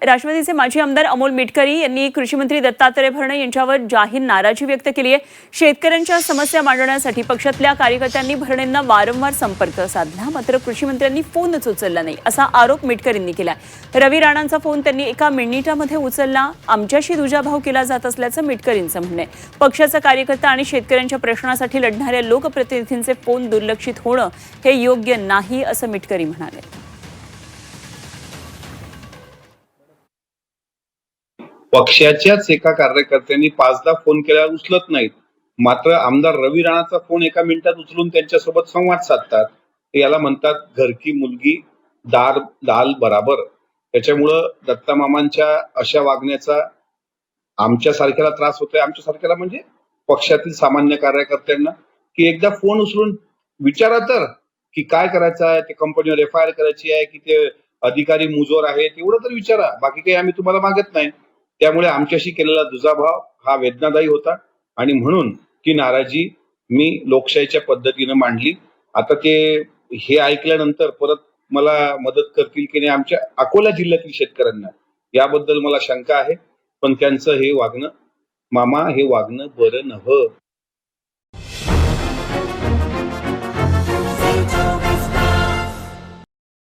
राष्ट्रवादीचे माजी आमदार अमोल मिटकरी यांनी कृषी मंत्री दत्तात्रय भरणे यांच्यावर जाहीर नाराजी व्यक्त केली आहे। शेतकऱ्यांच्या समस्या मांडण्यासाठी पक्षातल्या कार्यकर्त्यांनी भरणेंना वारंवार संपर्क साधला, मात्र कृषी मंत्र्यांनी फोनच उचलला नाही असा आरोप मिटकरींनी केला। रवी राणांचा फोन त्यांनी एका मिनिटामध्ये उचलला, आमच्याशी दुजाभाव केला जात असल्याचं मिटकरींचं म्हणणं आहे। पक्षाचा कार्यकर्ता आणि शेतकऱ्यांच्या प्रश्नासाठी लढणाऱ्या लोकप्रतिनिधींचे फोन दुर्लक्षित होणं हे योग्य नाही असं मिटकरी म्हणाले। पक्षाच्याच एका कार्यकर्त्यांनी 5दा फोन केल्यावर उचलत नाहीत, मात्र आमदार रवी राणाचा फोन एका मिनिटात उचलून त्यांच्यासोबत संवाद साधतात। याला म्हणतात घर की मुलगी दार दाल बराबर। त्याच्यामुळं दत्ता मामांच्या अशा वागण्याचा आमच्या सारख्याला त्रास होतोय, आमच्या सारख्याला म्हणजे पक्षातील सामान्य कार्यकर्त्यांना, की एकदा फोन उचलून विचारा तर की काय करायचं आहे, ते कंपनीवर FIR करायची आहे की ते अधिकारी मुजोर आहेत, एवढं तर विचारा, बाकी काही आम्ही तुम्हाला मागत नाही। त्यामुळे आमच्याशी केलेला दुजाभाव हा वेदनादायी होता आणि म्हणून ती नाराजी मी लोकशाहीच्या पद्धतीने मांडली। आता ते हे ऐकल्यानंतर परत मला मदत करतील की नाही आमच्या अकोला जिल्ह्यातील शेतकऱ्यांना, याबद्दल मला शंका आहे। पण त्यांचं हे वागणं, मामा हे वागणं बरं नव्हतं।